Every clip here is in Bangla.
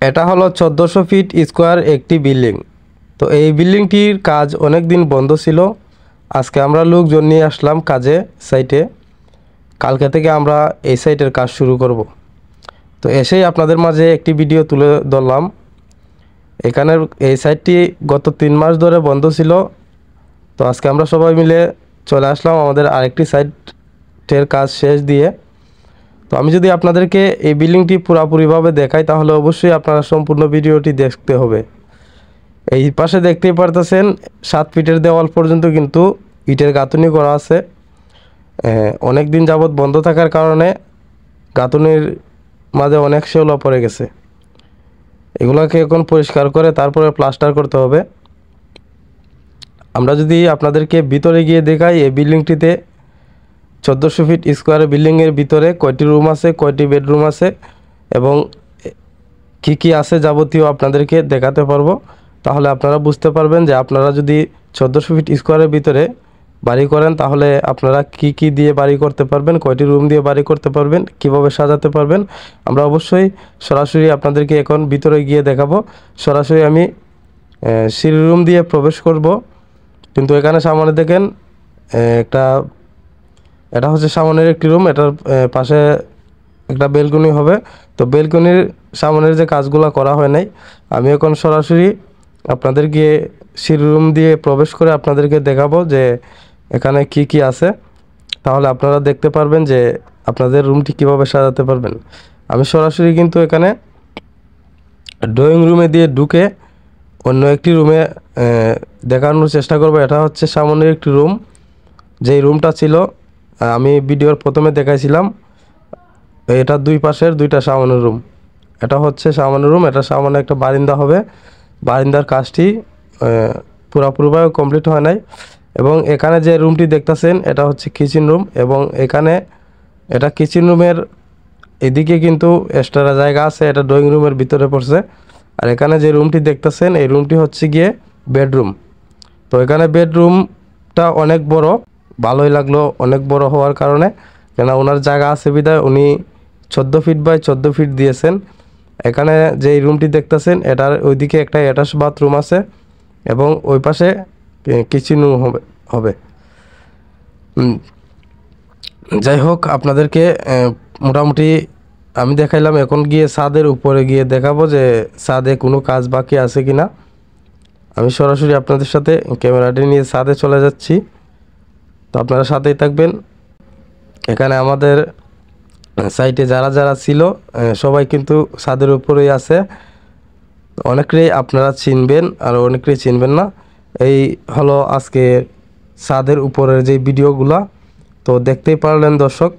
এটা হলো 1400 ফিট স্কোয়ার একটি বিল্ডিং। তো এই বিল্ডিংটির কাজ অনেক দিন বন্ধ ছিল। আজকে আমরা লোকজন নিয়ে আসলাম কাজে সাইটে। কালকে থেকে আমরা এই সাইটের কাজ শুরু করব। তো এসেই আপনাদের মাঝে একটি ভিডিও তুলে ধরলাম। এখানের এই সাইটটি গত 3 মাস ধরে বন্ধ ছিল। তো আজকে আমরা সবাই মিলে চলে আসলাম আমাদের আরেকটি সাইটের কাজ শেষ দিয়ে। তো আমি যদি আপনাদেরকে এই বিল্ডিংটি পুরোপুরিভাবে দেখাই তাহলে অবশ্যই আপনারা সম্পূর্ণ ভিডিওটি দেখতে হবে। এই পাশে দেখতেই পারতেছেন 7 ফিটের দেওয়াল পর্যন্ত কিন্তু ইটের গাঁথুনি করা আছে। অনেক দিন যাবৎ বন্ধ থাকার কারণে গাঁথুনির মাঝে অনেক শেওলা পড়ে গেছে। এগুলোকে এখন পরিষ্কার করে তারপরে প্লাস্টার করতে হবে। আমরা যদি আপনাদেরকে ভিতরে গিয়ে দেখাই, এই বিল্ডিংটিতে 1400 ফিট স্কোয়ার বিল্ডিংয়ের ভিতরে কয়টি রুম আছে, কয়টি বেডরুম আছে এবং কি কি আছে যাবতীয় আপনাদেরকে দেখাতে পারবো। তাহলে আপনারা বুঝতে পারবেন যে আপনারা যদি 1400 ফিট স্কোয়ারের ভিতরে বাড়ি করেন তাহলে আপনারা কি কি দিয়ে বাড়ি করতে পারবেন, কয়টি রুম দিয়ে বাড়ি করতে পারবেন, কিভাবে সাজাতে পারবেন। আমরা অবশ্যই সরাসরি আপনাদেরকে এখন ভিতরে গিয়ে দেখাবো। সরাসরি আমি সিঁড়ি রুম দিয়ে প্রবেশ করব। কিন্তু এখানে সামনে দেখেন এটা হচ্ছে সামনের একটি রুম, এটার পাশে একটা বেলকনি হবে। তো বেলকনির সামনের যে কাজগুলো করা হয় নাই, আমি এখন সরাসরি আপনাদেরকে সিঁড়ি রুম দিয়ে প্রবেশ করে আপনাদেরকে দেখাবো যে এখানে কি কি আছে। তাহলে আপনারা দেখতে পারবেন যে আপনাদের রুমটি কিভাবে সাজাতে পারবেন। আমি সরাসরি কিন্তু এখানে ড্রয়িং রুমে দিয়ে ঢুকে অন্য একটি রুমে দেখানোর চেষ্টা করব। এটা হচ্ছে সামনের একটি রুম, যেই রুমটা ছিল আমি ভিডিওর প্রথমে দেখাইছিলাম। এটা দুই পাশের দুইটা সামনের রুম। এটা হচ্ছে সামনের রুম, এটা সামনে একটা বারিন্দা হবে। বারিন্দার কাজটি পুরোপুরিভাবে কমপ্লিট হয় নাই। এবং এখানে যে রুমটি দেখতেছেন এটা হচ্ছে কিচেন রুম। এবং এখানে এটা কিচেন রুমের এদিকে কিন্তু এক্সট্রা জায়গা আছে, এটা ড্রয়িং রুমের ভিতরে পড়ছে। আর এখানে যে রুমটি দেখতেছেন এই রুমটি হচ্ছে গিয়ে বেডরুম। তো এখানে বেডরুমটা অনেক বড়, ভালোই লাগলো অনেক বড় হওয়ার কারণে, কেন ওনার জায়গা আছে বিধায় উনি 14 ফিট বাই 14 ফিট দিয়েছেন। এখানে যে রুমটি দেখতেছেন এটার ওইদিকে একটা অ্যাটাচ বাথরুম আছে এবং ওই পাশে কিচেন রুম হবে। যাই হোক, আপনাদেরকে মোটামুটি আমি দেখাইলাম। এখন গিয়ে ছাদের উপরে গিয়ে দেখাবো যে ছাদে কোনো কাজ বাকি আছে কিনা। আমি সরাসরি আপনাদের সাথে ক্যামেরাটি নিয়ে ছাদে চলে যাচ্ছি। তো আপনারা সাথেই থাকবেন। এখানে আমাদের সাইটে যারা যারা ছিল সবাই কিন্তু ছাদের উপরেই আছে। অনেকেই আপনারা চিনবেন আর অনেকেই চিনবেন না। এই হলো আজকে ছাদের উপরের যে ভিডিওগুলা। তো দেখতেই পারলেন দর্শক,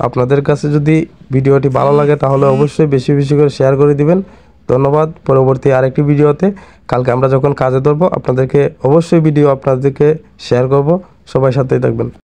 আপনাদের কাছে যদি ভিডিওটি ভালো লাগে তাহলে অবশ্যই বেশি বেশি করে শেয়ার করে দিবেন। ধন্যবাদ। পরবর্তী আরেকটি ভিডিওতে কালকে আমরা যখন কাজে ধরবো আপনাদেরকে অবশ্যই ভিডিও আপনাদেরকে শেয়ার করব। সবাই সাথেই থাকবেন।